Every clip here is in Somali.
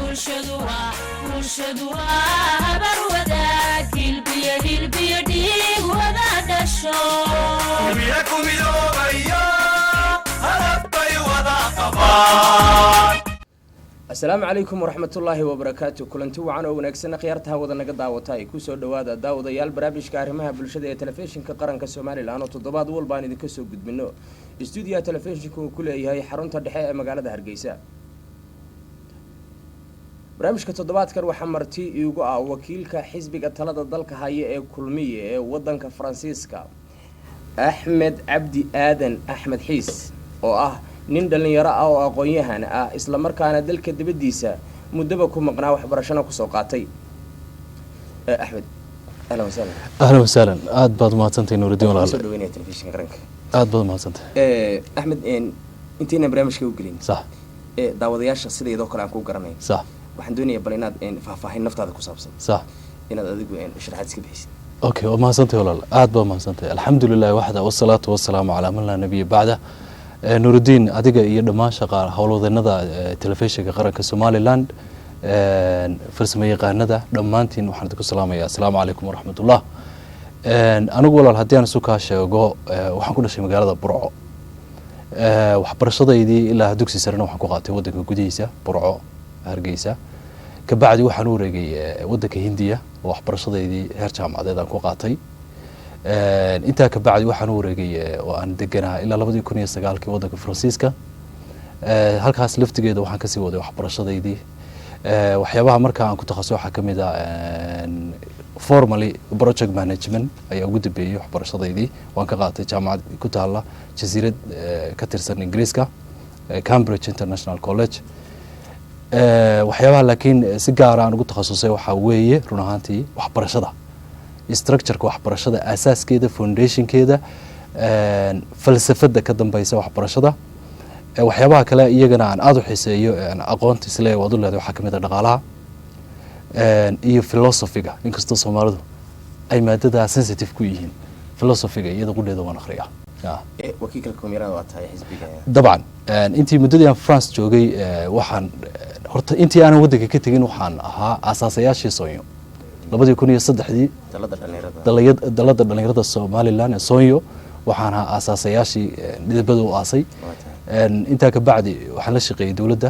bulshadu habar wadaag hilbiyo dhiig wada dhasho miyaku midoobayo halabbay wada qabaan. asalaamu calaykum waraxmatullaahi wabarakaatu. kulanti wacan oo wanaagsan khiyaartaha wada naga daawata ay kusoo dhawaada daawadayaal barnaamijka arrimaha bulshada ee telefishinka qaranka Soomaaliland oo toddobaad walba aan idinka soo gudbino stuudiyaha telefishinka uu ku leeyahay xarunta dhexe ee magaalada Hargeysa. barnaamijka toddobaadkan waxaa marti iigu ah wakiilka xisbiga talada dalka haya ee kulmiye ee wadanka Faransiiska Axmed Cabdi Aadan Axmed Xiis oo ah nin dhalinyaro ah oo aqoon-yahan ah isla markaana dalka dibadiisa muddo ku maqnaa waxbarashada ku soo qaatay. Axmed ahlan wasahlan aad baad mahadsantahay Nuuridiin walaal soo dhaweynaya telefishinka qaranka aad baad mahadsantahay Axmed intiina barnaamijka u gelin sax daawadayaasha sideedoo kale aan ku garanay sax waxaan doonayaa bal inaad faahfaahin naftaada ku saabsan sax inaad adigu sharaxaad iska bixisid. okay waa mahadsantahay walaal aad baad mahadsantahay alxamdulillaah wahda wasalaatu wassalaamu calaa man laa nabiyya bacda. Nuuridiin adiga iyo dhammaan shaqaalaha howlwadeennada telefishinka qaranka Soomaaliland farsamayaqaanada dhammaantiin waxaan idinku salaamayaa assalaamu calaykum waraxmatullah. anigu walaal haddii aan isu kaa sheego waxaan ku dhashay magaalada Burco. waxbarashadaydii ilaa dugsi sarena waxaan ku qaatay wadanka gudihiisa Burco Hargeysa. kabacdi waxaan u wareegay wadanka Hindiya oo waxbarashadaydii heer jaamacadeed aan ku qaatay. intaa ka bacdi waxaan u wareegay oo aan deganahay ilaa 2009 wadanka Faransiiska. halkaas laftigeeda waxaan kasii waday waxbarashadaydii. waxyaabaha markaa aan ku takhasusay waxaa ka mid ah formally project management ayaa ugu dambeeyay waxbarashadaydii waan ka qaatay jaamacad ku taala jasiirad ka tirsan Ingiriiska Cambridge International College. waxyaabaha laakiin si gaar ah aan ugu takhasusay waxaa weeye run ahaantii waxbarashada structure-ka waxbarashada asaaskeeda foundationkeeda falsafada ka dambaysa waxbarashada. waxyaabaha kale iyagana aan aad u xiiseeyo aqoonta isla wada leedahay waxaa kamid ah dhaqaalaha iyo philosophy-ga inkastoo Soomaalidu ay maadada sensitive ku yihiin philosophy-ga iyada qudheeda waan akhriyaa. wakiilka kumeerada waa tahay xisbiga dabcan intii muddadii aan France joogay waxaan horta intii aan wadanka ka tagin waxaan ahaa asaasayaashii Soonyo 2003 dalada dhalinyarada Soomaaliland ee Soonyo waxaan ahaa asaasayaashii midabada u aasay. intaa ka bacdi waxaan la shaqeeyay dawladda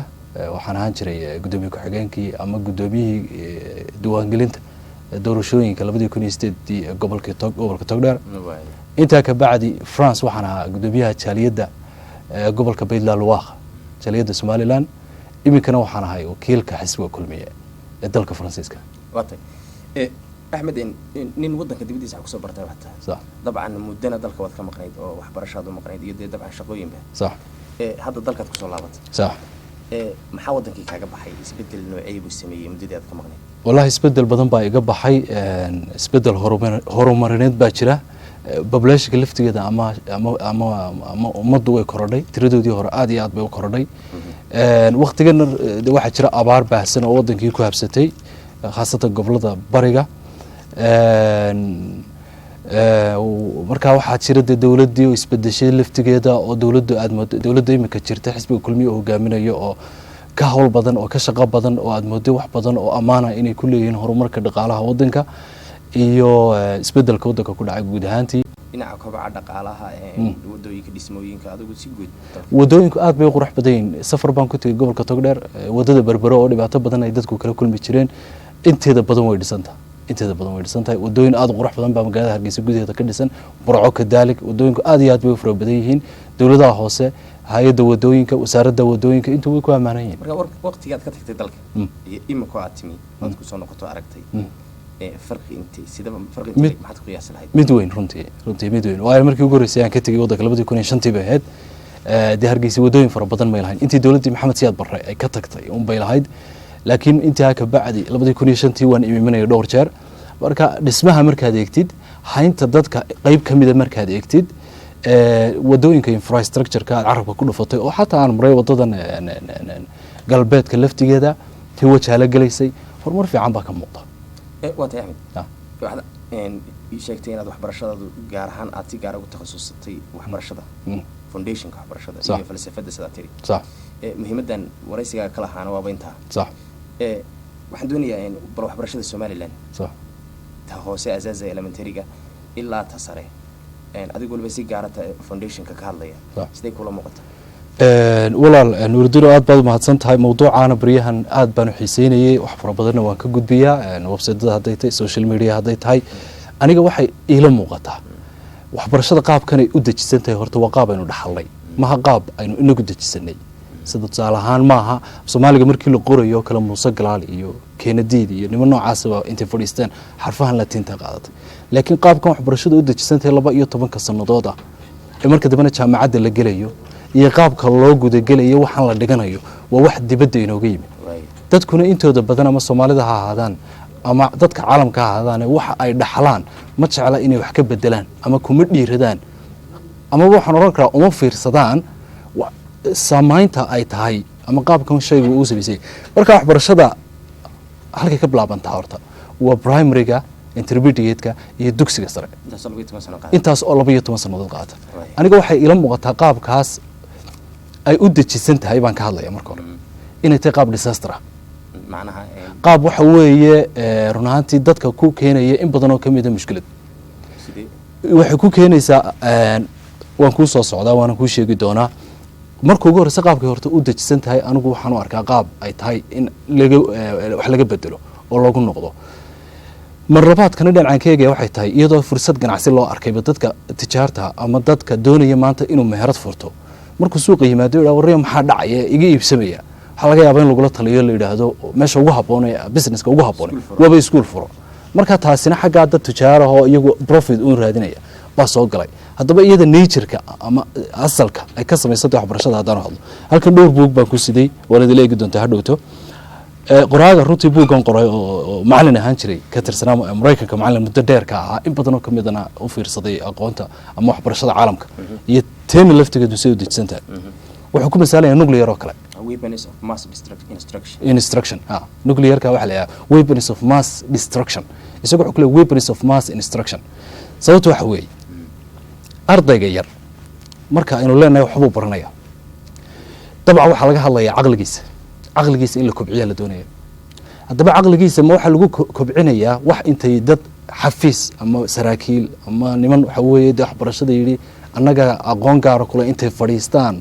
waxaan ahaan jiray gudoomiye ku-xigeenkii ama gudoomiyihii diiwaangelinta doorashooyinka 2008 gobolka Togdheer. intaa ka bacdi France waxaan ahaa gudoomiyaha jaaliyadda gobolka Beydlaluwaaq jaaliyadda Soomaaliland. iminkana waxaan ahay wakiilka xisbiga kulmiye ee dalka Faransiiska. Axmed nin wadanka dibadiisa ku soo bartay waxta sax dabcan muddana dalka wad ka maqnayd oo waxbarashadu maqnayd iyo dabcan shaqooyin ba sax hadda dalka ku soo laabatay sax maxaa wadankii kaaga baxay isbedel noocay buu sameeyay muddadii aad ka maqnayd. wallahi isbedel badan baa iga baxay isbedel horumarineed baa jira population laftigeeda ama ummaddu way korodhay tiradoodii hore aad iyo aad bay u korodhay. waqtigan waxa jira abaar baahsan oo wadankii ku habsatay khaasatan gobolada bariga. markaa waxaa jira dawladii oo isbedeshay laftigeeda oo dawladda imika jirta xisbiga kulmiye oo hogaaminayo oo ka hawl badan oo ka shaqo badan oo aad moodo wax badan oo amaana inay ku leeyihiin horumarka dhaqaalaha wadanka iyo isbedelka wadanka ku dhacay guud ahaantii. dhinaca kobaca dhaqaalaha wadooyinka dhismooyinka adigu si guud wadooyinku aad bay u qurux badan yihiin. safar baan ku tagay gobolka Togdheer wadada Berbero oo dhibaato badan ay dadku kala kulmi jireen inteeda badan way dhisantahay wadooyin aad u qurux badan baa magaalada Hargeysa gudaheeda ka dhisan. Burco kadalik wadooyinku aad iyo aad bay u fara badan yihiin. dawladaha hoose hay'adda wadooyinka wasaaradda wadooyinka intuu way ku amaanan yihiin. marka waqtigaad ka tagtay dalka iyo imika aad timi aad ku soo noqoto aragtay farqi intii sida farqi intii maxaad ku qiyaasi lahayd. mid weyn runtii mid weyn waa markii ugu horeysay aan ka tagay wadanka 2005 bay ahayd. Hargeysa wadooyin fara badan may lahayn intii dawladda Maxamed Siyaad Barre ay ka tagtay bay lahayd. laakiin intii ka bacdi 2005 waan iiminay dhowr jeer. marka dhismaha markaad eegtid haynta dadka qayb kamid ah markaad eegtid wadooyinka infrastructure-ka carabka ku dhufatay oo xataa aan maray wadadan galbeedka laftigeeda tii wajaha la galaysay horumar fiican baa ka muuqda. waa tahay Axmed waxaad sheegtay inaad waxbarashadaadu gaar ahaan aad si gaar ugu takhasusatay waxbarashada foundationka waxbarashada iyo falsafada sidaa tiri. sax muhiimadan waraysiga kala ahaana waa baynta. sax waxaan doonayaa in bal waxbarashada Somaliland صح ta hoose asaasa elementary-ga ilaa ta sare adigu waliba si gaarata foundation-ka ka hadlaya sidee kula muuqata walaal nuurdiro aad baad mahadsan tahay mawduucaana bariyahan aad baan u xiiseynayay wax fara badanna waan ka gudbiyaa website-da hadday tahay social media hadday tahay aniga waxay ila muuqataa waxbarashada qaabkan ay u dejisan tahay horta waa qaab aynu dhaxalnay maha qaab aynu inagu dejisanay sida tusaale ahaan maaha Soomaaliga markii la qorayo kala Muuse Galaal iyo Kennedy iyo niman noocaas ah intay fadhiisteen xarfahan Latinta qaadatay laakiin qaabkan waxbarashada u dejisan tahay 12 sanadood ah ee marka dibana jaamacadda la gelayo iyo qaabka loo gudagelayo waxaan la dhiganayo waa wax dibadda inooga yimid dadkuna intooda badan ama Soomaalida ha ahaadaan ama dadka caalamka ha ahaadaan waxa ay dhaxlaan ma jecla inay wax ka bedelaan ama kuma dhiiradaan ama waxaan oran karaa uma fiirsadaan saamaynta ay tahay ama qaabkan shaygu uu sameeyay marka waxbarashada halka ka bilaabantaa horta waa primary-ga intermediate-ka iyo dugsiga sare intaas oo 12 sanadood qaata aniga waxay ila muuqataa qaabkaas ay u dejisan tahay baan ka hadlaya marka hore inay tahay qaab disaster macnaha qaab waxa weeye runaantii dadka ku keenaya in badan oo kamid ah mushkilad waxay ku keenaysaa waan ku soo socdaa waan ku sheegi doonaa marka ugu horeysa qaabka horta u dejisan tahay anigu waxaan u arkaa qaab ay tahay in wax laga bedelo oo lagu noqdo marlabaadkana dhinacaan ka eegaya waxay tahay iyadoo fursad ganacsi loo arkayba dadka tijaarta ama dadka doonaya maanta inuu meherad furto markuu suuqa yimaado ila warriyo maxaa dhacaya iga iibsamaya waxa laga yaabaa in lagu taliyo la yiraahdo meesha ugu haboon ee businesska ugu haboon waaba school furo marka taasina xagga dad tijaar ah oo iyagu profit u raadinaya baa soo galay haddaba iyada nature-ka ama asalka ay ka sameysay waxbarashada hadaan hadlo halkan dhowr buug baan ku siday walad leegi doonta hadhowto qoraaga runtii buugan qoray oo macallin ahaan jiray ka tirsanaa Mareykanka macallin muddo dheer ka ahaa in badan oo kamidana u fiirsaday aqoonta ama waxbarashada caalamka iyo teen laftigeedu soo dejisantaa wuxuu ku misaalayaa nuclear oo kale weapons of mass destruction nuclear-ka waxa la yiraahdaa weapons of mass destruction isagoo wuxuu kale weapons of mass destruction sababtu waxa weeye ardayga yar marka aynu leenahay waxbuu baranaya dabcan waxa laga hadlayaa aqligiisa in la kobciyo la doonayo haddaba aqligiisa ma waxa lagu kobcinayaa wax intay dad xafiis ama saraakiil ama niman waxa weeye waxbarashada yiri annaga aqoon gaar ah kula intay fadhiistaan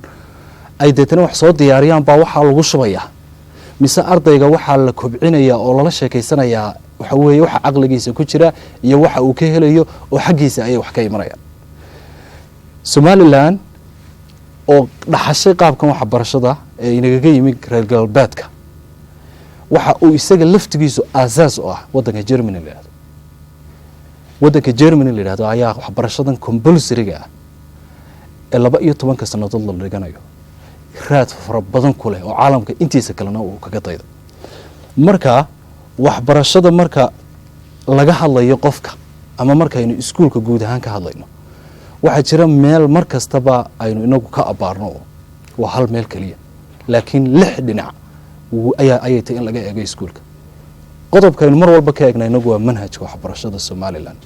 ay deetana wax soo diyaariyaan baa waxa lagu shubayaa mise ardayga waxa la kobcinaya oo lala sheekaysanayaa waxa weeye waxa aqligiisa ku jira iyo waxa uu ka helayo oo xaqiisa ay wax ka imanayaan Somaliland oo dhaxashay qaabkan waxbarashada ee inaga yimid reer galbeedka waxa uu isaga laftigiisu asaas u ah wadanka Germany leeyahay ayaa waxbarashadan compulsory-ga ah ee 12 sanadood la dhiganayo raad fara badan ku leh oo caalamka intiisa kalena uu kaga daydo marka waxbarashada marka laga hadlayo qofka ama marka aynu iskuulka guud ahaan ka hadlayno waxa jira meel markastaba aynu inagu ka abaarno waa hal meel kaliya laakiin lix dhinac ayay tahay in laga eego iskuulka qodobka aynu mar walba ka eegnay inagu waa manhajka waxbarashada Somaliland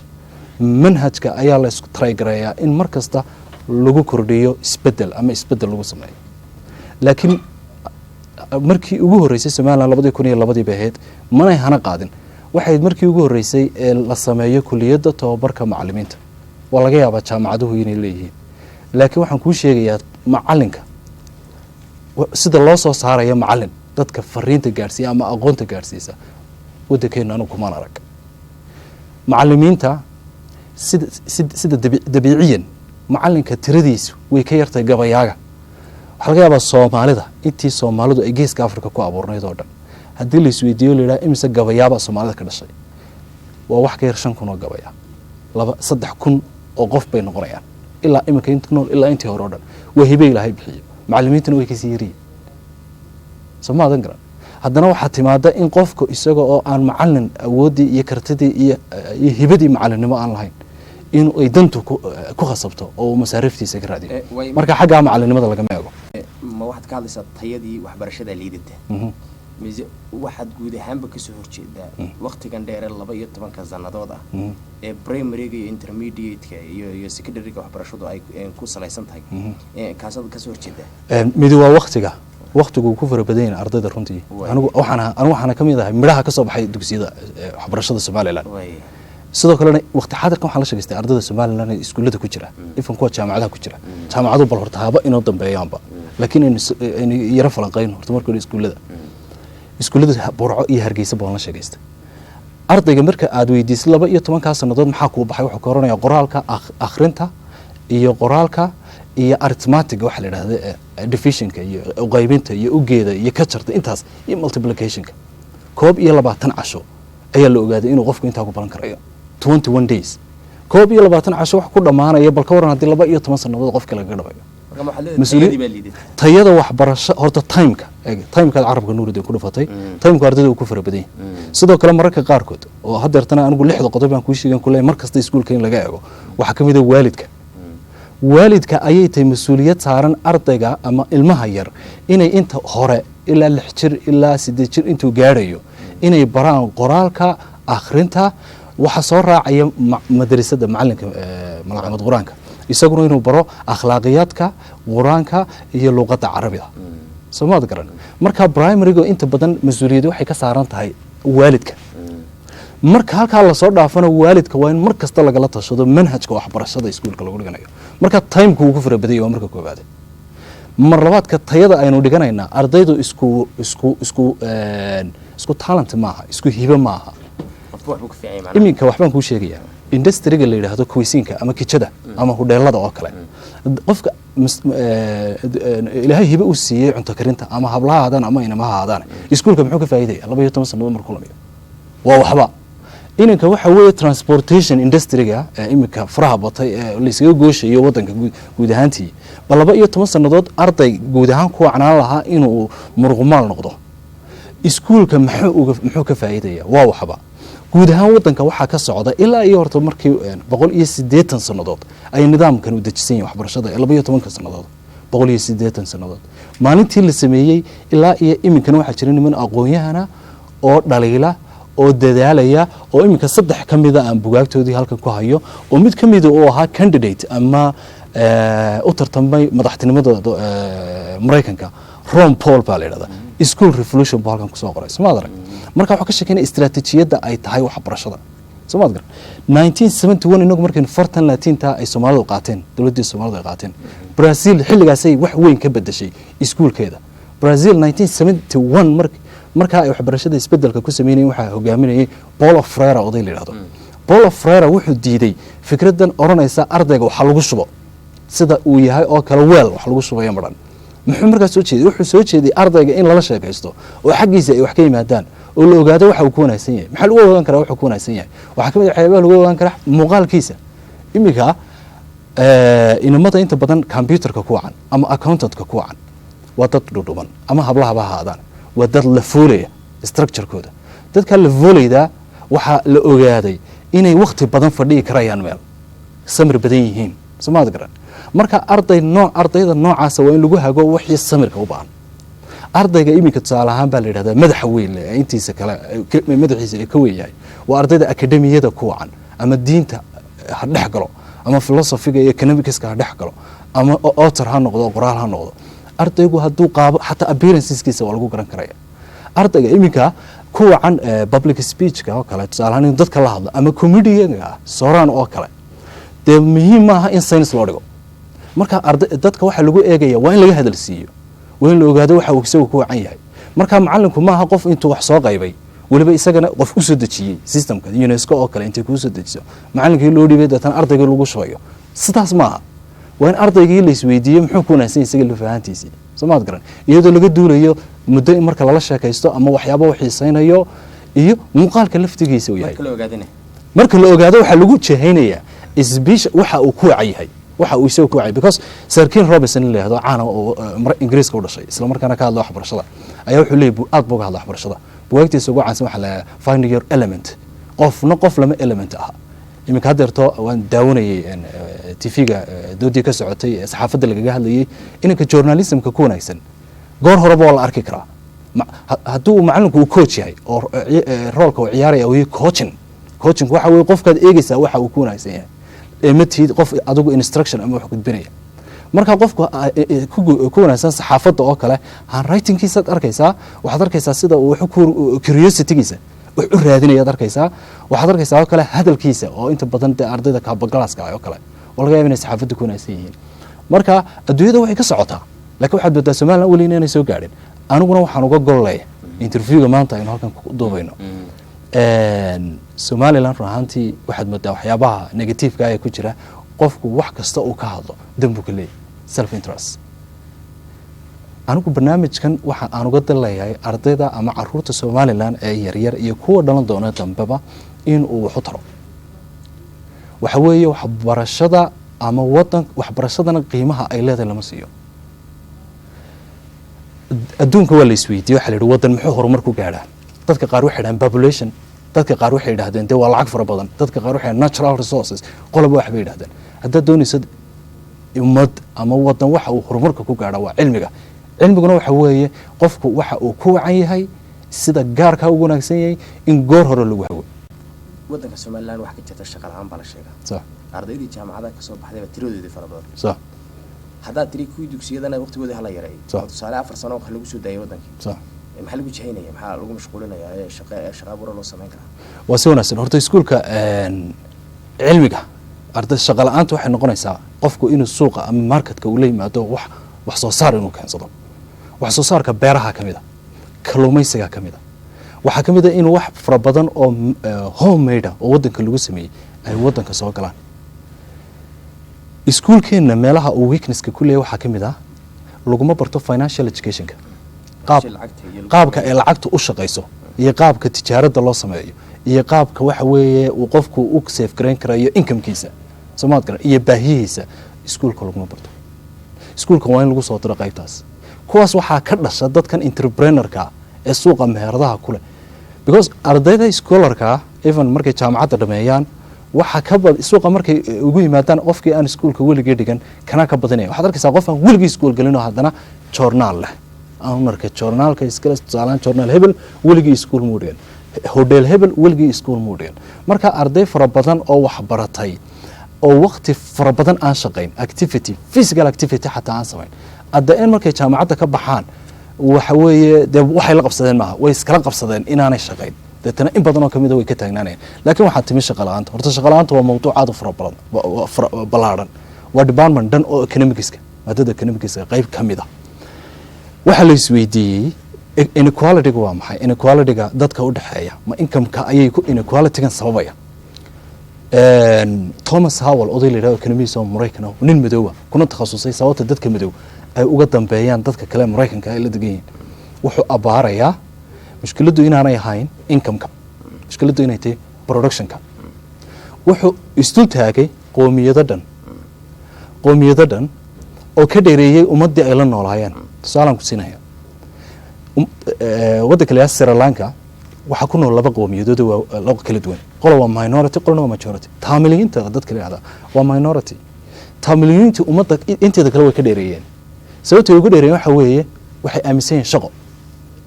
manhajka ayaa la isku trygareeyaa in markasta lagu kordhiyo isbedel lagu sameeyo laakiin markii ugu horeysay Somaliland 2002 baheed manay hana qaadin waxay markii ugu horeysay ee la sameeyo kuliyadda tababarka macallimiinta waa laga yaabaa jaamacaduhu inay leeyihiin laakiin waxaan ku sheegayaa macallinka sida loo soo saarayo macallin dadka fariinta gaarsiiya ama aqoonta gaarsiisa wadankeena anu kuma arag macallimiinta sida dabiiciyan macallinka tiradiisu way ka yartay gabayaaga waxa laga yaabaa Soomaalida intii Soomaalidu ay geeska Afrika ku abuurnayd oo dhan haddii la isweydiiyo la yiraahdo imisa gabayaaba Soomaalida ka dhashay waa wax ka yar 5,000 oo gabaya 3,000 oo qof bay noqonayaan ilaa imika inta nool ilaa intii hore oo dhan waa hibe Ilaahay bixiyo macallimiintuna way ka sii yariyeen Soomaalidan garan haddana waxa timaada in qofku isaga oo aan macallin awoodii iyo kartidii iyo hibadii macallinimo aan lahayn in ay dantu ku khasabto oo masaariftiisa ka raadiyo marka xagga macallinimada laga meego ma waxaad ka hadlaysaa tayadii waxbarashada liidata mise waxaad guud ahaanba ka soo horjeedaa waqtigan dheer 12 sanadood ah ee primary-ga iyo intermediate-ka iyo secondary-ga waxbarashadu ay ku salaysan tahay kaasad ka soo horjeedaa mid waa waqtiga waqtigu ku farabadayn ardayda runtii anigu waxaan ka mid ahay midhaha ka soo baxay dugsiyada waxbarashada Soomaaliland sidoo kale waqti xaadirkan waxaan la sheegaystay ardayda Soomaaliland ee iskuulada ku jira ifan kuwa jaamacadaha ku jira jaamacadu bal horta haba inoo dambeeyaanba laakiin in yara falanqayn horta markii iskuulada Burco iyo Hargeysa baan la sheegaystay ardayga marka aad weydiisay 12 sanadood maxaa ku baxay wuxuu ka oranayaa qoraalka akhrinta iyo qoraalka iyo arithmetic waxa la yiraahdo divisionka iyo qaybinta iyo ugeeda iyo ka jarta intaas iyo multiplicationka koob iyo 20 casho ayaa la ogaaday inuu qofku intaa ku baran karayo 21 days koob iyo 20 casho wax ku dhamaanaya bal ka waran hadii 12 sanadood qofka laga dhabayo tayada waxbarasho horta timeka carabka nuurida ku dhufatay timeka ardayda uu ku farabaday sidoo kale mararka qaarkood oo hadeertana anigu 6 qodob aan ku sheegan kulay markasta iskuulka in laga eego waxa kamid ah waalidka ayay tahay mas'uuliyad saaran ardayga ama ilmaha yar inay inta hore ilaa 6 jir ilaa 8 jir intuu gaarayo inay baraan qoraalka akhrinta waxa soo raacaya madrasada macalinka malcamad quraanka isaguna inuu baro akhlaaqiyadka quraanka iyo luqadda carabiga Soomaad garan marka primary-ga inta badan mas'uuliyad waxay ka saaran tahay waalidka marka halka la soo dhaafana waalidka waa in mar kasta laga la tashado manhajka waxbarashada iskuulka lagu dhiganayo marka time-ku ugu farabaday waa marka koobaad mar labaadka tayada aynu dhiganayna ardaydu isku talent maaha isku hiba maaha iminka waxbaan ku sheegayaa industry-ga la yiraahdo kuweysiinka ama kitchada ama hudheelada oo kale qofka ilaahay hiba u siiyay cunto karinta ama hablaha adan ama inamaha adan iskuulka muxuu ka faa'iideeyaa 12 sanadood markuu lamiyo waa waxba inanka waxa weeye transportation industry-ga iminka faraha batay la isaga gooshayo wadanka guud ahaantii bal 12 sanadood arday guud ahaan ku wacnaan lahaa inuu muruqmaal noqdo iskuulka muxuu ka faa'iideeyaa waa waxba guud ahaan wadanka waxa ka socda ilaa iyo horta markii 180 sanadood ay nidaamkan u dejisan yahay waxbarashada 12 sanadood 180 sanadood maalintii la sameeyay ilaa iyo iminkan waxa jira niman aqoon-yahana oo dhaliila oo dadaalaya oo iminka 3 kamida aan bugaagtoodii halkan ku hayo oo mid kamida oo ahaa candidate ama u tartamay madaxtinimada Mareykanka Ron Paul baa la yiraahdaa school revolution baa halkan ku soo qoray Soomaaliya marka waxa ka sheekeynaa istiraatiijiyada ay tahay waxbarashada Soomaaliya 1971 inagu markii fartan laatinta ay Soomaalidu qaateen dawladda Soomaalidu ay qaateen Brazil xilligaas ay wax weyn ka bedeshay iskuulkeeda Brazil 1971 marka ay waxbarashada isbedelka ku sameeyeen waxa hogaaminayay Paulo Freire oo la yiraahdo Paulo Freire wuxuu diiday fikradan oranaysa ardayga waxa lagu shubo sida uu yahay oo kala weel wax lagu shubayo maran muxuu markaa soo jeeday wuxuu soo jeeday ardayga in lala sheekaysto oo xaqiisa ay wax ka yimaadaan oo la ogaado waxa uu ku wanaagsan yahay maxaa lagu ogaan karaa waxa uu ku wanaagsan yahay waxa kamid ah waxyaabo lagu ogaan karaa muuqaalkiisa imika inamada inta badan computerka ku wacan ama accountant-ka ku wacan waa dad dhudhuban ama hablaha ba haadaan waa dad la foolaya structure-kooda dadka la foolayda waxa la ogaaday inay waqti badan fadhiyi karayaan meel samir badan yihiin Soomaad garan marka ardayda noocaas waa in lagu hago wixii samirka u baahan ardayga iminka tusaale ahaan baa la yiraahdaa madaxa weyn ee intiisa kale madaxiisa ee ka weeyahay waa ardayda akademiyada ku wacan ama diinta ha dhex galo ama philosophy-ga iyo economics-ka ha dhex galo ama author ha noqdo qoraal ha noqdo ardaygu hadduu qaabo xataa appearances-kiisa waa lagu garan karaya ardayga iminka ku wacan public speech-ka oo kale tusaale ahaan dadka la hadla ama comedy-ga sooraan oo kale dee muhiim maaha in science loo dhigo marka dadka waxa lagu eegaya waa in laga hadal siiyo waa in la ogaado waxa uu isagu ku wacan yahay marka macallinku maaha qof intuu wax soo qaybay waliba isagana qof u soo dejiyay systemka UNESCO oo kale intay ku soo dejiso macallinkii loo dhibay dadkan ardayga lagu shubayo sidaas maaha waa in ardaygii la isweydiiyo muxuu ku wanaagsan isaga la fahantiisa Soomaad garan iyadoo laga duulayo muddo marka lala sheekaysto ama waxyaabo wax xiisaynayo iyo muuqaalka laftigiisa uu yahay marka la ogaado waxa lagu jeehaynaya isbiish waxa uu ku wacan yahay waxa uu isagu ku wacay because Sir Ken Robinson la yiraahdo caana oo Ingiriiska u dhashay isla markaana ka hadlo waxbarashada ayaa wuxuu leeyahay aad buu ka hadlaa waxbarashada buugtiisa ugu caansan waxa la find your element qof lama element ah imika hadeerto waan daawanayay TV-ga doodii ka socotay saxaafadda lagaga hadlayay inanka journalism-ka ku wanaagsan goor horeba waa la arki karaa hadduu macallinku uu coach yahay oo roolka uu ciyaaraya uu coaching waxa weeye qofkaad eegaysaa waxa uu ku wanaagsan yahay matid qof adigu instruction ama wax gudbinaya marka qofku ku wanaagsan saxaafadda oo kale handwritingkiisaad arkaysaa waxaad arkaysaa sida uu curiositygiisa wax u raadinayaad arkaysaa waxaad arkaysaa oo kale hadalkiisa oo inta badan dee ardayda kaabagalaska oo kale oo laga yaaba inay saxaafadda ku wanaagsan yihiin marka adduunyada waxay ka socotaa laakiin waxaad moodaa somaliland weli inaanay soo gaadhin aniguna waxaan uga gol leeyahay interviewga maanta aynu halkan ku duubayno somaliland run ahaantii waxaad moodaa waxyaabaha negativeka ee ku jira qofku wax kasta uu ka hadlo danbuu ka leeyahy self interest anigu barnaamijkan waxa aan uga daleeyahay ardayda ama caruurta somaliland ee yaryar iyo kuwa dhalan doona dambeba in uu wax u taro waxa weeye waxbarashada ama waxbarashadana qiimaha ay leedahay lama siiyo adduunka waa la isweydiiye waxa la yidhi waddan muxuu horumar ku gaadhaa dadka qaar waxay dhahaan population dadka qaar waxay yidhahdeen dee waa lacag fara badan dadka qaar waxay natural resources qoloba waxbay yidhahdeen haddaad doonaysa ummad ama waddan waxa uu horumarka ku gaadhaa waa cilmiguna waxa weeye qofku waxa uu ku wacan yahay sida gaarkaa ugu wanaagsan yahay in goor hore lagu hago waddanka somaliland waxa ka jirta shaqa la-aan baa la sheegaa ardaydii jaamacadaha kasoo baxdayba tiradoodii fara badan haddaad tiri kuwii dugsiyadana waqtigoodii hala yareeyay tusaale 4 sano wax lagu soo daayay wadankii maxaa lagu jihaynaya maxaa lagu mashquulinayaa shaqa abuur loo sameyn karaa waa si wanaagsan horta iskuulka cilmiga arday shaqa la-aanta waxay noqonaysaa qofku inuu suuqa ama marketka uu la yimaado wax soo saar inuu keensado wax soo saarka beeraha ka mid a kalluumaysiga ka mid a waxaa ka mid a inuu wax fara badan oo homemade oo waddanka lagu sameeyey ay waddanka soo galaan iskuulkeenna meelaha uu weaknesska ku leeyahay waxaa ka mid ah laguma barto financial educationka qaabka ay lacagta u shaqayso iyo qaabka tijaaradda loo sameeyo iyo qaabka waxa weeye uu qofku u safe gareyn karayo incomekiisa soomaad garan iyo baahiyihiisa iskuulka laguma barto iskuulka waa in lagu soo diro qaybtaas kuwaas waxaa ka dhasha dadkan entrepreneurka ee suuqa meheradaha ku leh because ardayda schoolarka even markay jaamacadda dhameeyaan waxa ka suuqa markay ugu yimaadaan qofkii aan iskuulka weligii dhigan kana ka badanaya waxaad arkaysaa qof aan weligii iskuul gelin oo haddana joornaal leh aan marka joornaalka iskala tusaalaan joornaal hebel weligii iskuul muu dhigan hodheel hebel weligii iskuul muu dhigan marka arday fara badan oo wax baratay oo waqti fara badan aan shaqayn activity physical activity xataa aan samayn adda in markay jaamacadda ka baxaan waxa weeye dee waxay la qabsadeen maaha way iskala qabsadeen inaanay shaqayn deetana in badan oo ka mid a way ka taagnaanayaan laakiin waxaa timi shaqa la-aanta horta shaqa la-aanta waa mawduuc aad u fara ballaadhan waa department dhan oo economicska maadada economicska qayb ka mid a waxaa la isweydiiyey inequalityga waa maxay inequalityga dadka u dhexeeya ma incomeka ayay inequalitygan sababaya Thomas Howell oday la yidhahdo economist oo Maraykan ah nin madoowa kuna takhasusay sababta dadka madow ay uga dambeeyaan dadka kale Maraykanka ay la degan yihiin wuxuu abaarayaa mushkiladdu inaanay ahayn incomeka mushkiladdu inay tahay productionka wuxuu istul taagay qoomiyado dhan oo ka dheereeyay ummaddii ay la noolaayeen tusaalaan ku siinaya waddanka la Sri Lanka waxaa ku nool laba qowmiyadood oo laba kala duwan qolo waa minority qolna waa majority taamiliyiinta dadka la yiraahdo waa minority taamiliyiinta ummadda inteeda kale way ka dheereeyeen sababta ay ugu dheereeyeen waxa weeye waxay aaminsan yihiin shaqo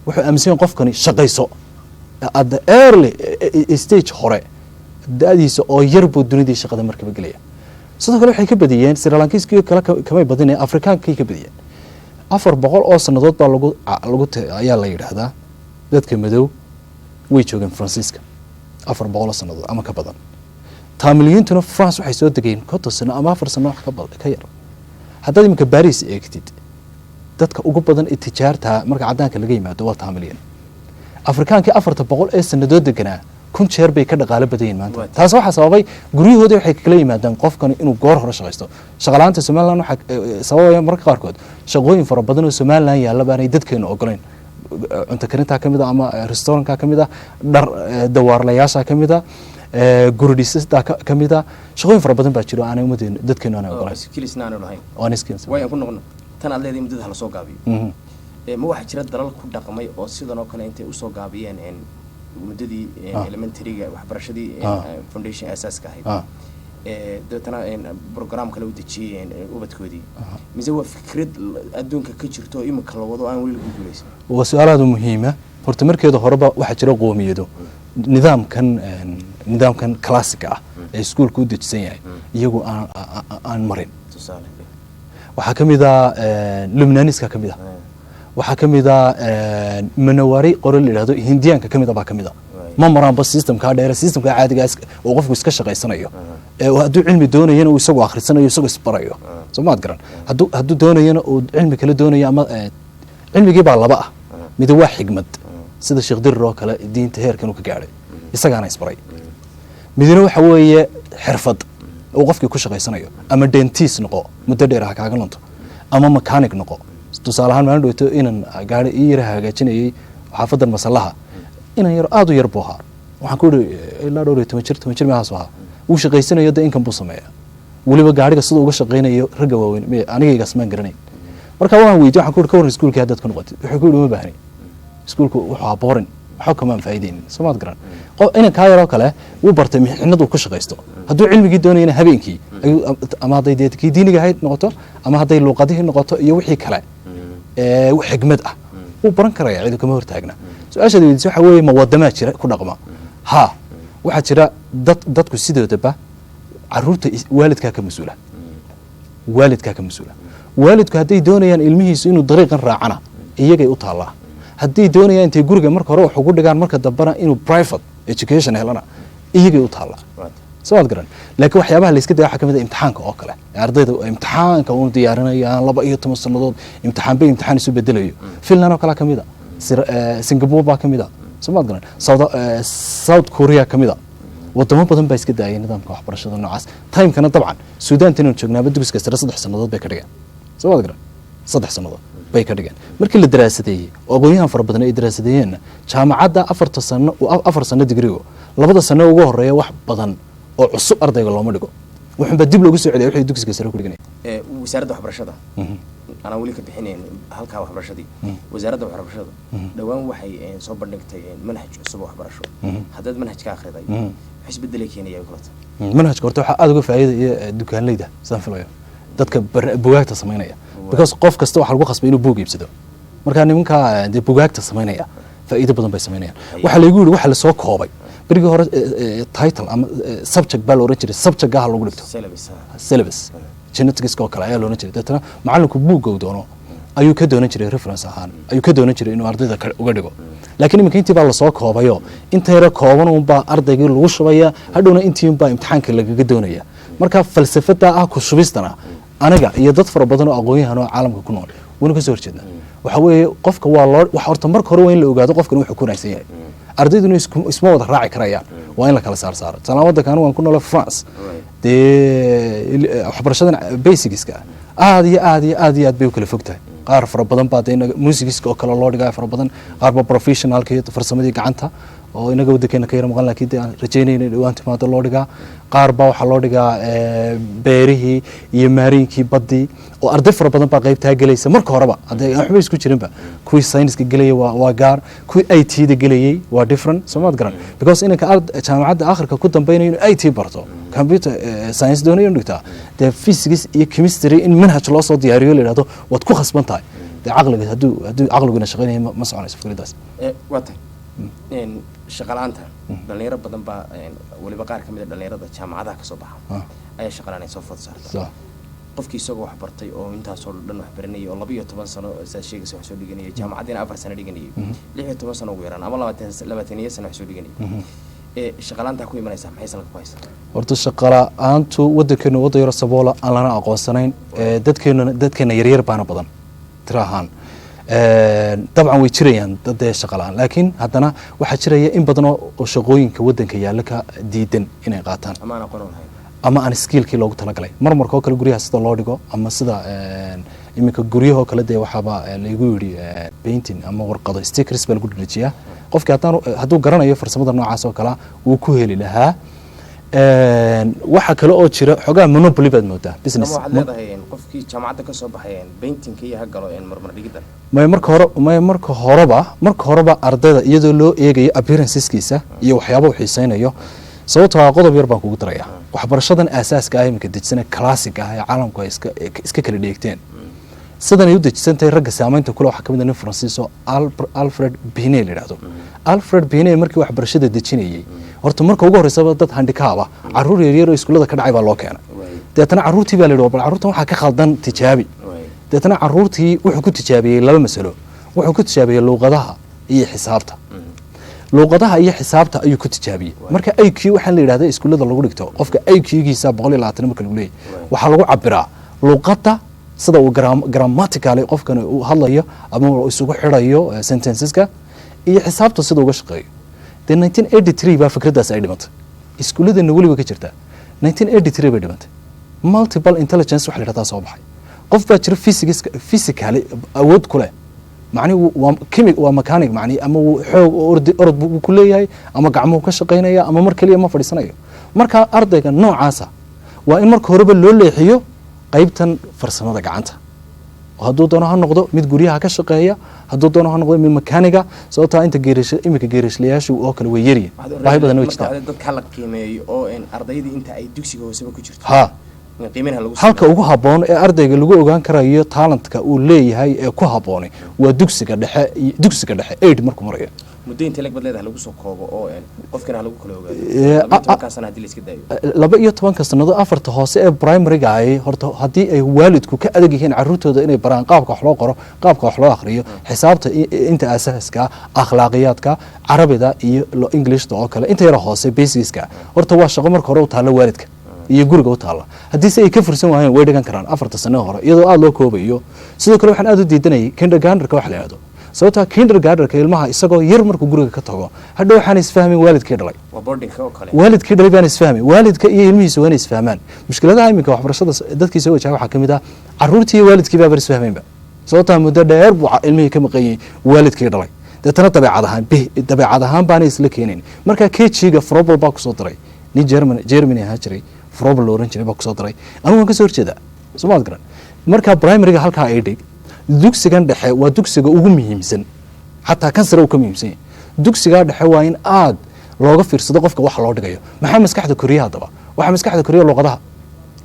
wuxuu aaminsan yahay qofkani shaqayso at the early stage hore daadiisa oo yar buu dunidii shaqada markaba gelaya sidoo kale waxay ka badiyeen Sri Lankiiskii kale kamay badinay Afrikaankii ka badiyeen 400 oo sanadood baa lagu ayaa la yiraahdaa dadka madow way joogeen Faransiiska 400 sanadood ama ka badan taamiliyiintuna France waxay soo degeen 50 sano ama 4 sano wax ka badan ka yar haddaad imika Paris eegtid dadka ugu badan ee tijaarta marka cadaanka laga yimaado waa taamiliyin Afrikaankii 400 ee sanadood deganaa kun jeer bay ka dhaqaale badan yihiin maanta taas waxa sababay guryahooda waxay kala yimaadaan qofkan inuu goor hore shaqaysto shaqalaanta Somaliland waxa sababaya marka qaarkood shaqooyin fara badan oo Somaliland yaala baanay dadkeena ogoleen cunto karinta kamid ah ama restaurantka kamid ah dhar dawaarlayaasha kamid ah gurdisada kamid ah shaqooyin fara badan baa jiro aan ummadeen dadkeena aan ogolaan skillsna aan lahayn oo skills way ku noqon tan aad leedahay muddada la soo gaabiyo ma waxa jira dalal ku dhaqmay oo sidan oo kale intay u soo gaabiyeen muddadii elementaryga waxbarashadii foundation asaaska ahayd dadana program kale u dejiyeen ubadkoodii mise waa fikrad adduunka ka jirto imika la wado aan weli ku guuleysan waa su'aal aad u muhiim ah horta markeeda horeba waxa jira qoomiyado nidaamkan classic ah ee iskuulku u dejisan yahay iyagu aan marin waxaa ka mid ah lubnaaniska ka mid ah waxaa ka mid ah manawari qore la yidhahdo hindiyaanka ka mid ah baa ka mid ah ma maraanba systemkaa dheere systemkaa caadigaa oo qofku iska shaqaysanayo hadduu cilmi doonayana uu isagoo akhrisanayo isagoo isbarayo soo maad garan hadduu doonayana uu cilmi kala doonayo ama cilmigii baa laba ah mid waa xigmad sida sheekh dirir oo kale diinta heerkan uu ka gaadhay isagaana isbaray midna waxa weeye xirfad oo qofkii ku shaqaysanayo ama dentist noqo muddo dheer ha kaaga lunto ama mechanic noqo tusaale ahaan maalin dhowto inan gaari ii yara hagaajinayay xaafadan masallaha inan yar aad u yar buu ahaa waxaan ku yidhi ilaa dhowr iyo 10 jir meelahaas ahaa wuu shaqaysanayo de income buu sameeyaa weliba gaariga siduu uga shaqaynayo ragga waaweyn anigaygaas maan garanayn marka waan weydiiyey waxaan ku yidhi ka warran iskuulkii haddaad ku noqotid wuxuu ku yidhi uma baahni iskuulku wuxuu ahaa boring waxba kamaan faa'iideynin soomaad garan inan kaa yaroo kale wuu bartay mixnaduu ku shaqaysto hadduu cilmigii doonayana habeenkii ama hadday dee kii diiniga ahayd noqoto ama hadday luuqadihii noqoto iyo wixii kale xigmad ah wuu baran karaya ciidu kama hortaagna su-aashaad weydiisay waxa weeye ma wadamaa jira ku dhaqma ha waxaa jira dadku sidoodaba caruurta waalidkaa ka mas-uula waalidku hadday doonayaan ilmihiisu inuu dariiqan raacana iyagay u taallaa hadday doonayaan intay guriga marka hore wax ugu dhigaan marka dambena inuu private education helana iyagay u taallaa sooad garan laakiin waxyaabaha la iska daya waxaa ka mid ah imtixaanka oo kale ardayda imtixaanka uu diyaarinayaan 12 sannadood imtixaan bay imtixaan isu bedelayo Finland oo kale ka mid ah Singapore baa ka mid ah soomaad garan South Korea ka mid ah wadamo badan baa iska daayay nidaamka waxbarashada noocaas time-kana dabcan Suudaan tan joognaaba dugsiga sare 3 sannadood bay ka dhigeen soomaad garan 3 sannadood bay ka dhigeen markii la daraasadeeyay oo aqoonyahan fara badan ay daraasadeeyeen jaamacadda 4 sano digrigo 2 sano ugu horeeya wax badan oo cusub ardayga looma dhigo wuxuu ba dib loogu soo celiyay wixii dugsiga sare ku dhiganay wasaaradda waxbarashada ana wali ka bixineen halka waxbarashadii wasaaradda waxbarashada dhawaan waxay soo bandhigtay manhaj cusub oo waxbarasho hadda manhajka akhriday wax isbedelay keenaya kulata manhajka horta waxa aad uga faa'iideeya dukaanleyda saan filayo dadka bugaagta sameynaya because qof kasta waxa lagu qasbay inuu buug iibsado marka nimanka bugaagta sameynaya faa'iido badan bay sameynayaan waxa la yiri waxa la soo koobay بريجي هو title أما subject بالوريتشري subject جاه لو قلته syllabus genetics كوكلا يا لو نشري ده معلم كبوق جودونه أيو كده نشري reference هان أيو كده نشري إنه أرضي ذا وقدره لكن يمكن أنت بالله صاك هو بيا أنت يرى كوابن وبا أرضي يقول وش بيا هدونا أنت يبا امتحان كله قدونه يا مركب فلسفة أكو شو بيستنا أنا جا يضط في ربضنا أقويه هنا عالم كنون ونكسر جدا وحوي قفك والله وحرت مرك هروين اللي وجاده قفك نوح يكون عسيه ardaydu isma wada raaci karayaan waa in la kala saar salaamada kan waan ku nool France de waxbarashadan basicska aad bay kala fogtahay qaar fara badan baa de musigiska oo kala loo dhigaa fara badan qaar ba professionalka farsamadii gacanta oo inaga wadakeena ka yar maqan laakiin de aan rajaynayno dhawaan timaado loo dhigaa qaar baa waxa loo dhigaa beerihii iyo maariinkii badii oo arday fara badan baa qaybtaa galaysa marka horeba haday waxba isku jirinba kuwii science-ka galaya waa gaar kuwii IT-da galayay waa different soomad garan because inanka jaamacadda aakhirka ku dambeeyay inuu IT barto computer science doonayo dhigtaa de physics iyo chemistry in manhaj loo soo diyaariyo leeyahay wad ku khasban tahay de aqliga haduu aqliguna shaqeynaya ma soconayso fikradaas waatay shaqalaanta dhalinyaro badan baa waliba qaar kamid ah dhalinyarada jaamacadaha ka soo baxa ayaa shaqalaanay soo food saartay qofkii isagoo wax bartay oo intaas oo dhan wax baranayay oo 12 sano sheegaysa wax soo dhiganayay jaamacadina 4 sano dhiganayay 16 sano ugu yaraan ama 20 sano wax soo dhiganayay shaqalaanta ku imanaysa maxay salka ku haysaa horta shaqalaantu wadankeena wada yar saboola aan lana aqoonsanayn dadkeena yaryar baana badan tirahan طبعا way jirayaan dad shaqalaan laakiin haddana waxa jiraya in badan oo shaqooyinka wadanka yaala ka diidan inay qaataan ama aan skillkii loogu talagalay marmarka kale guriyaha sida loo dhigo ama sida iminka guryaha kale de waxaba lagu yiri painting ama warqado stickers bal ku dhijiya qofka hadduu garanayo farsamada noocaas oo kala uu ku heli lahaa waxa kale oo jira xogaa monopoly baad moodaa business waxaad leedahay qofkii jaamacadda ka soo baxay painting iyo hagalo marmar dhigida marka horeba ardayda iyadoo loo eegayo appearanceskiisa iyo waxyaabo uu xiiseynayo sababtoo ah qodob yar baan kugu darayaa waxbarashadan aasaaska ah imika dejisana classic ah ee caalamku ay iska kala dheegteen sidan ay u dejisantahay ragga saamaynta kula waxa kamid ah nin Francisco Alfred Binet la yiraahdo Alfred Binet markii waxbarashada dejinayay horta marka ugu horeysaba dad handicap caruur yar oo iskuulada ka dhacay baa loo keenay deetana caruurtii baa la yiraahdo bal caruurtan waxa ka khaldan tijaabi deetana caruurtii wuxuu ku tijaabiyey laba masalo wuxuu ku tijaabiyey luuqadaha iyo xisaabta luuqadaha iyo xisaabta ayuu ku tijaabiyey marka IQ waxaa la yidhahdaa iskuullada lagu dhigto qofka IQ-giisa 120 marka lagu leeyahay waxaa lagu cabiraa luuqadda sida uu grammatical qofkan uu hadlayo ama uu isugu xirayo sentenceska iyo xisaabta sida uga shaqeeyo 1983 baa fikradaas ay dhimatay iskuuladana waliba ka jirta 1983 bay dhimatay multiple intelligence waxa la yiraahdaa soo baxay qof baa jira physically awood ku leh macnaheedu waa chemical waa mechanic macnaheedu ama xoog orod buu ku leeyahay ama gacmuhu ka shaqeynaya ama mar kaliya ma fadhiisanayo marka ardayga noocaasa waa in marka horeba loo leexiyo qaybtan farsamada gacanta hadduu doono ha noqdo mid guryaha ka shaqeeya hadduu doono ha noqdo mid makaaniga sababtaa inta imika geerishlayaashi oo kale way yaryiin baahi badan way jirtaa dadka la qiimeeyo oo ardaydii inta ay dugsiga hooseba ku jirto ha qiimeynha lagu halka ugu habboon ee ardayga lagu ogaan karayo talentka uu leeyahay ee ku habboonay waa dugsiga dhexe 8 markuu marayo muddo inta lag badleedahay lagu soo koobo oo qofkana lagu kala ogaado kaasana hadii la iska daayo 12 sanado afarta hoose ee primary-ga ay horta hadii ay waalidku ka adag yihiin carruurtooda inay baraan qaabka wax loo qoro qaabka wax loo akhriyo xisaabta inta asaaska akhlaaqiyadka carabida iyo englishta oo kale inta yar hoose basicska horta waa shaqo marka hore u taala waalidka iyo guriga u taala hadii ay ka fursan waayeen way dhigan karaan afarta sano hore iyadoo aad loo koobayo sidoo kale waxaan aad u diidanayay kindergarten-ka wax la yiraahdo sababta kindergarten-ka ilmaha isagoo yar markuu guriga ka tago hadhow waxaan isfahmin waalidkii dhalay waa boarding-ka oo kale waalidkii dhalay baan isfahmin waalidka iyo ilmihiisa waa isfahmaan mushkiladaha iminka waxbarashada dadkiisa wajaha waxaa kamid ah carruurtii iyo waalidkii baa isfahmaynba sababta muddo dheer buu ilmihii ka maqanyay waalidkii dhalay deetana dabeecad ahaan baana isla keenayn marka KG-ga Frobel baa kusoo diray ni Germany ahaa jiray Frobel oran jiray baa kusoo diray anigu waan ka soo horjeedaa Soomaad garan marka primary-ga halkaa ay dhig dugsigan dhexe waa dugsiga ugu muhiimsan xataa kan sare uu ka muhiimsan yahay dugsiga dhexe waa in aad looga fiirsado qofka wax loo dhigayo maxaa maskaxda koriya hadaba waxa maskaxda koriya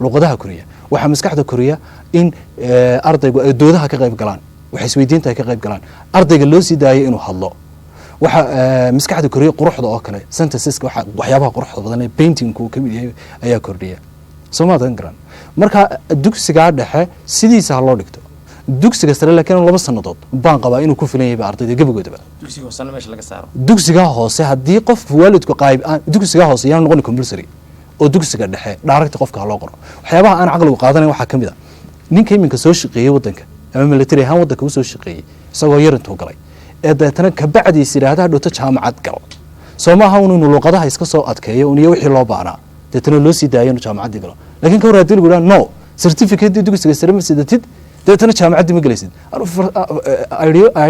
luqadaha koriya waxa maskaxda koriya in ardaygu ay doodaha ka qayb galaan waxa isweydiinta ka qayb galaan ardayga loo sii daayo inuu hadlo waxa maskaxda koriya quruxda oo kale synthesis waxyaabaha quruxda badan ee painting-ku ka mid yahay ayaa kordhiya Soomaalidan garan marka dugsiga dhexe sidiisa loo dhigto dugsiga sare laakiin 2 sanadood baan qabaa inuu ku filan yahay ardayda gabagoodaba dugsiga hoose meesha laga saaro dugsiga hoose hadii qof waalidku qayb dugsiga hoose yaan noqon compulsory oo dugsiga dhexe direct qofka loo qoro waxyaabaha aan aqligu qaadanay waxa kamid ah ninka iminka soo shaqeeyay wadanka ama military ahaan wadanka uu soo shaqeeyay isagoo yar intuu galay ee deetana ka bacdi siraadaha dhota jaamacad gal Soomaha inuu luqadaha iska soo adkeeyo iyo wixii loo baahnaa deetana loo sii daayo inuu jaamacad galo laakiin ka hor hadii lagu yiraahdo no certificate dugsiga sare ma sidatid deetana jaamacad ma galaysid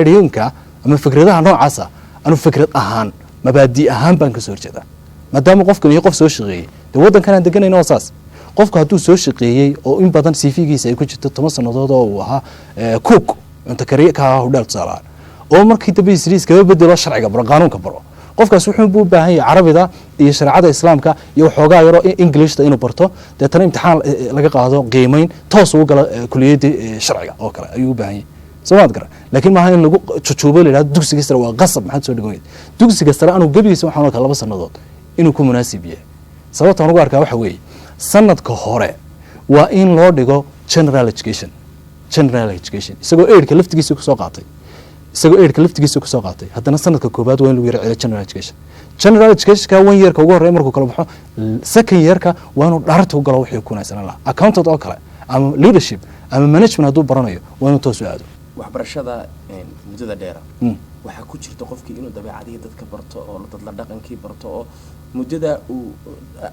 ideonka ama fikradaha noocaasa anu fikrad ahaan mabaadi ahaan baan ka soo horjeedaa maadaama qofkan iyo qof soo shaqeeyay de wadankan aan deganayno wasaas qofka hadduu soo shaqeeyay oo in badan CV-giisa ay ku jirto 10 sanadood oo uu ahaa cook inta kariye ka ah hudhal salaad oo markii dambe isriis kaga bedelo sharciga baro qaanuunka baro qofkaas wuxuu u baahan yahay carabida iyo shariicada islaamka iyo xoogaa yaro Englishta inuu barto deetana imtixaan laga qaado qiimeyn toos ugu gala kuliyada sharciga oo kale ayuu u baahan yahay Soomaad garan laakiin ma aha in lagu cucubo leeyahay dugsiga sare waa qasab maxaad soo dhigoyd dugsiga sare anu gabigiisa waxaan oo kale 2 sanadood inuu ku munaasib yahay sababta aan ugu arkaa waxa weeye sanadka hore waa in loo dhigo general education isagoo eedka laftigiisa ku soo qaatay haddana sanadka koobaad waa in lagu yiraahdo general education ka 1 year ka ugu horeeya markuu kala baxo second year ka waa inuu dhaarta u galo wixii ku naasana la accountant oo kale ama leadership ama management hadduu baranayo waa inuu toos u aado waxbarashada muddada dheer waxa ku jirta qofkii inuu dabeecadii dadka barto oo dad la dhaqankii barto oo muddada uu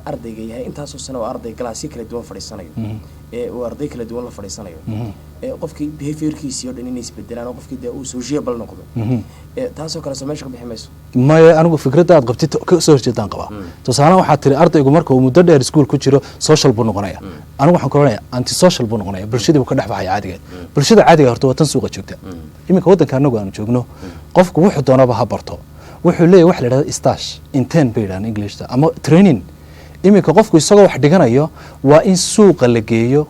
ardayga yahay intaas oo sano oo arday galaasyo kala duwan fadhiisanayo uu arday kala duwan la fadhiisanayo qofkii behaviorkiisa iyo dhan inay isbedelaan oo qofkii uu sociable noqdo taas oo kale meesha ka bixi mayso ma anigu fikradda aad qabtid ka soo horjeedaan qaba tusaale waxa tiri ardaygu marka uu muddo dheer school ku jiro social buu noqonaya anigu waxaan ku oranayaa anti social buu noqonaya bulshada uu ka dhex baxay caadiga bulshada caadiga horta waa tan suuqa joogta iminka wadanka anagu aan joogno qofku wuxuu doonaba ha barto wuxuu leeyahay wax la yiraahdo stage intern baydan Englishta ama training iminka qofku isagoo wax dhiganayo waa in suuqa la geeyo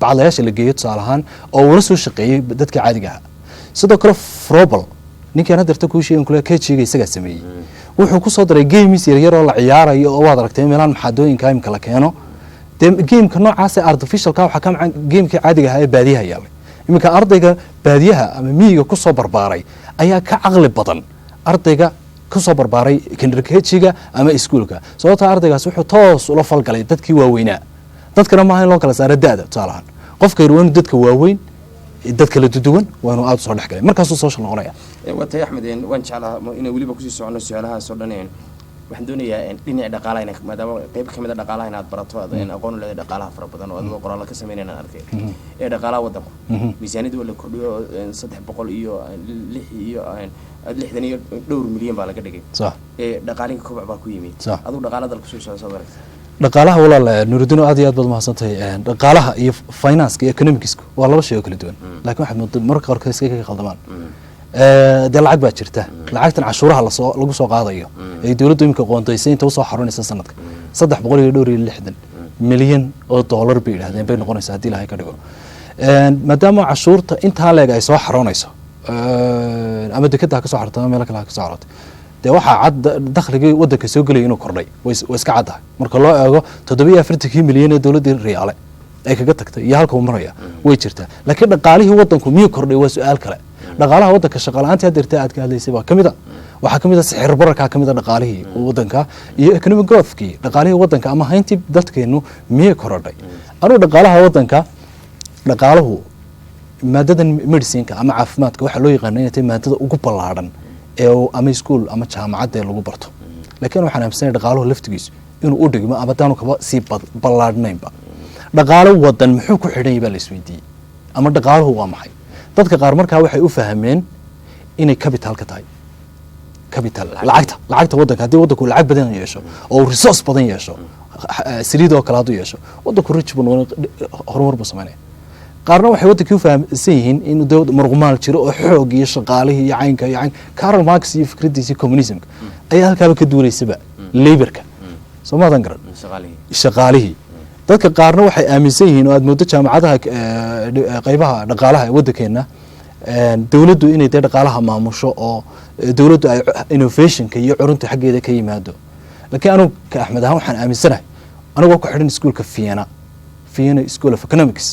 bacalayaasha la geeyo tusaale ahaan oo uu la soo shaqeeyay dadka caadiga ah sidoo kale Frobel ninkan hadarta ku sheegay kule KG-ga isaga sameeyay wuxuu ku soo diray games yar oo la ciyaarayo oo waad aragtay meelaan maxadooyinka imka la keeno game-ka noocaas artificial ka waxa ka macaan game-ka caadiga ah ee baadiyaha yaallay iminka ardayga baadiyaha ama miyiga kusoo barbaaray ayaa ka caqli badan ardayga kusoo barbaaray kinderkejiga ama iskuulka sababta ardaygaas wuxuu toos ula falgalay dadkii waaweynaa dadkana maaha in loo kala saaro da-da tusaalahaan qofka yar waa inuu dadka waaweyn dad kala duwan waa inuu aada usoo dhex galay markaasuu social noqonaya watay axmed waan jeclaa inay weliba kusii socono su-aalahaasoo dhan waxaan doonayaa dhinaca dhaqaalaha maadaama qayb ka mid a dhaqaalaha inaad barato aqoon u leedahay dhaqaalaha fara badan oo adigoo qoraalla ka sameynayna aan arkay ee dhaqaalaha waddanku miisaaniyadda waa la kordhiyo 300 iyo 60 iyo dhowr milyan baa laga dhigay dhaqaalinka kobac baa ku yimid aduu dhaqaalaha dalka soo socda soo aragtay dhaqaalaha walaal nuruddin aad iyo aad baad mahadsantahay dhaqaalaha iyo finance iyo economics waa laba shay oo kala duwan laakiin waxaad moodaa marka qaarkood iskaga qaldamaan dee lacag baa jirta lacagtan cashuuraha lagu soo qaadayo ee dowladdu iminka qoondaysay inta usoo xarunaysa sanadka 360 milyan oo dollar bay yidhahdeen bay noqonaysaa haddii ilaahay ka dhigo maadaama cashuurta intaa leeg ay soo xarunayso ama dekeda ha ka soo xarto ama meelo kale ha ka soo xarotay dee waxaa cad dakhligii waddanka soo gelaya inuu kordhay way iska caddahay marka loo eego 47 milyan ee dowladdii riyaale ay kaga tagtay iyo halka uu maraya way jirtaa laakiin dhaqaalihii waddanku miyuu kordhay waa su-aal kale dhaqaalaha waddanka shaqaalaantii hadeerta aad ka hadlaysay baa ka mid a waxaa ka mid a sixir bararkaa ka mid a dhaqaalihii waddanka iyo economic growthkii dhaqaalihii waddanka ama hayntii dadkeennu miyay korodhay anuu dhaqaalaha waddanka dhaqaaluhu maadadan medicineka ama caafimaadka waxaa loo yaqaana inay tahay maadada ugu ballaadhan ee ama iskuol ama jaamacadda ee lagu barto laakiin waxaan aaminsanay dhaqaaluhu laftigiisu inuu u dhigmo ama daanu kaba sii ballaadhnaynba dhaqaalo waddan muxuu ku xidhan yahay baa la isweydiiyey ama dhaqaaluhu waa maxay dadka qaar markaa waxay u fahmeen inay capital ka tahay capital lacagta waddanka haddii waddanku lacag badan yeesho oo resource badan yeesho saliid oo kale hadduu yeesho waddanku rich buu horumar buu samaynaya qaarna waxay waddankii u fahamsan yihiin in marqumaal jiro oo xoog iyo shaqaalihii iyo caynka Karl Marx iyo fikraddiisii communismka ayaa halkaaba ka duulaysaba laborka soo maadan garan shaqaalihii dadka qaarna waxay aaminsan yihiin oo aad moodo jaamacadaha qaybaha dhaqaalaha ee waddankeena dowladdu inay dee dhaqaalaha maamusho oo dowladdu ay innovationka iyo curunta xaggeeda ka yimaado laakiin anugu ka axmed ahaan waxaan aaminsanahay anigoo ku xidhan iskuolka Vienna School of Economics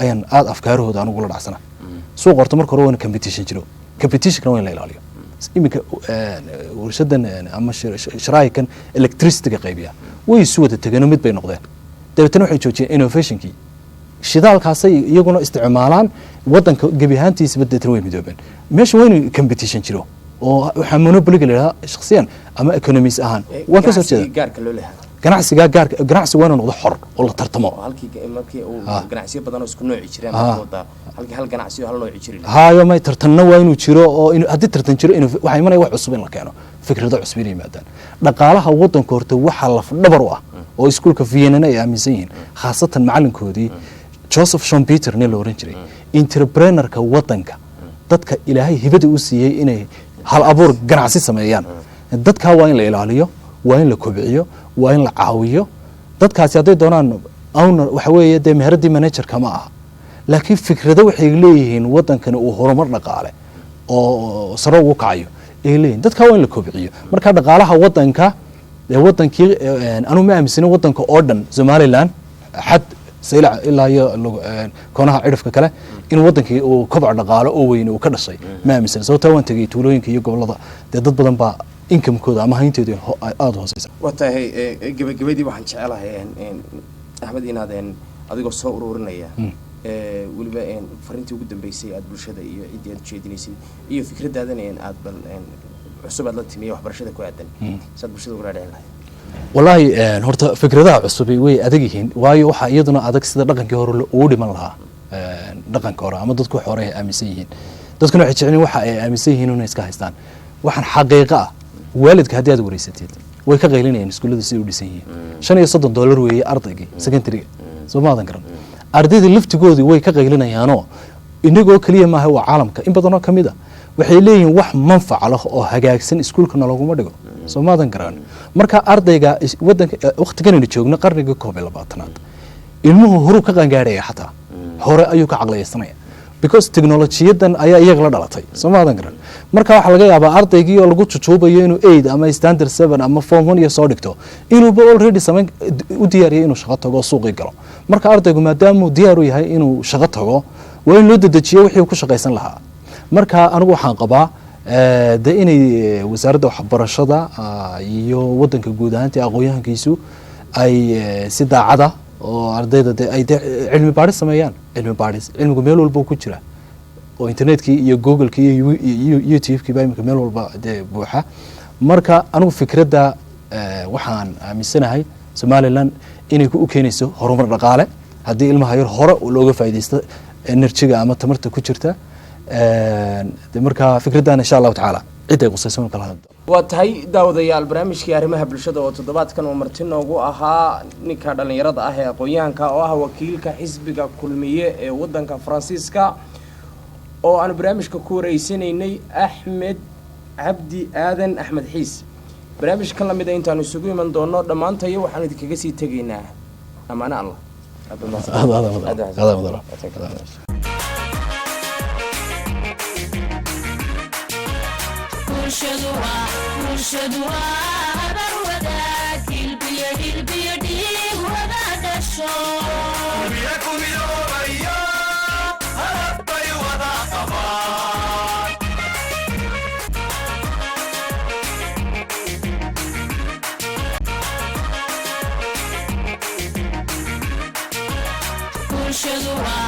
ayaan aada afkaarahooda anugu la dhacsana suuq horta marka hore waana competition jiro competitionkana waa in la ilaaliyo iminka warshadan ama sharaa'ikan electricity-ga qaybiya way isu wada tegeen mid bay noqdeen dabeetana waxay joojiyeen innovationkii shidaalkaasay iyaguna isticmaalaan waddanka gebi ahaantiisaba deetana way midoobeen meesha waa inuu competition jiro oo waxaa monopoliga la yidhaha shakhsiyan ama economies ahaan waan ka soo jeeda ganacsiga ganacsi waa inuu noqdo xor oo la tartamo ganacsiyo badan oo isku nooci jireen hal ganacsi oo hal nooci jirin hayo may tartanna waa inuu jiro oo haddii tartan jiro waxay imanaya wax cusub in la keeno fikrado cusub inay yimaadaan dhaqaalaha waddanka horta waxaa laf dhabar u ah oo iskuolka Vienna ay aaminsan yihiin khaasatan macalinkoodii Joseph Schumpeter nin la oran jiray entrepreneurka waddanka dadka ilaahay hibada u siiyey inay hal abuur ganacsi sameeyaan dadka waa in la ilaaliyo waa in la kobciyo waa in la caawiyo dadkaasi hadday doonaan owner waxa weeye dee meheradii managerka ma aha laakiin fikrado waxay leeyihiin waddankani uu horumar dhaqaale oo sare ugu kacayo ay leeyihin dadka waa in la kobciyo marka dhaqaalaha waddanka wadankii anu ma aaminsanin waddanka oo dhan Somaliland xad saylac ilaa iyo koonaha cirifka kale in waddankii uu koboc dhaqaale oo weyn uu ka dhashay ma aaminsanin sababtoo waan tagay tuulooyinka iyo gobolada dee dad badan baa income-kooda ama hayntooda aada hooseysa watahay gabagabadii waxaan jecelahay axmed inaad adigoo soo ururinaya weliba fariintii ugu dambeysay aad bulshada iyo ciddii aad ujeedinaysay iyo fikradaadan aad bal cusub aad la timiya waxbarashada ku aadan saad bulshada ugula dhicin lahay wallaahi horta fikradaha cusub way adag yihiin waayo waxaa iyaduna adag sida dhaqankii hore ugu dhiman lahaa dhaqanka hore ama dadku wax hore ay aaminsan yihiin dadkuna waxay jeceliin waxa ay aaminsan yihiin inay iska haystaan waxaan xaqiiqo ah waalidka haddii aad wareysatid way ka qaylinayaan iskuullada siday u dhisan yihiin $35 weeye ardaygii secondary-ga soo maadan garan ardayda laftigoodii way ka qaylinayaanoo inagoo keliya maaha waa caalamka in badanoo ka mid a waxay leeyihiin wax manfac leh oo hagaagsan iskuulkana laguma dhigo soo maadan garan marka ardayga waddanka waqtiganaynu joogno qarniga 21aad ilmuhu horuu ka qangaadhaya xataa hore ayuu ka caqliyaysanaya because technologiyadan ayaa iyaga la dhalatay soo maadan garan marka waxaa laga yaabaa ardaygii oo lagu jujuubayo inuu 8 ama standard 7 ama form 1 iyo soo dhigto inuuba already u diyaariyay inuu shaqo tago suuqii galo marka ardaygu maadaama uu diyaar u yahay inuu shaqo tago waa in loo dedejiyo wixii uu ku shaqaysan lahaa marka anigu waxaan qabaa de inay wasaaradda waxbarashada iyo wadanka guud ahaantii aqoon-yahankiisu ay si daacada oo ardayda de ay cilmi baadhis sameeyaan cilmi baadhis cilmigu meel walba ku jira oo internetkii iyo googlekii iyo youtube-kii baa imika meel walba dee buuxa marka anigu fikradda waxaan aaminsanahay somaliland inay u keenayso horumar dhaqaale haddii ilmaha yar hore looga faaidaysto enerjiga ama tamarta ku jirta de marka fikraddan insha allahu tacaala ciday qusayso kala hadlo waa tahay daawadayaal barnaamijkii arrimaha bulshada oo toddobaadkan uu marti noogu ahaa ninka dhallinyarada ah ee aqoon-yahanka oo ah wakiilka xisbiga kulmiye ee wadanka faransiiska oo aan barnaamijka ku wareysanaynay axmed cabdi aadan axmed xiis barnaamijkan lamid a intaanu isugu iman doono dhammaantayo waxaanu idinkaga sii tegaynaa amaane allah bulshadu waa habar wadaag hilbiyo dhiig wada dhasho kulmiye ku midoobayo hadaf bay wada qabaan bulshadu waa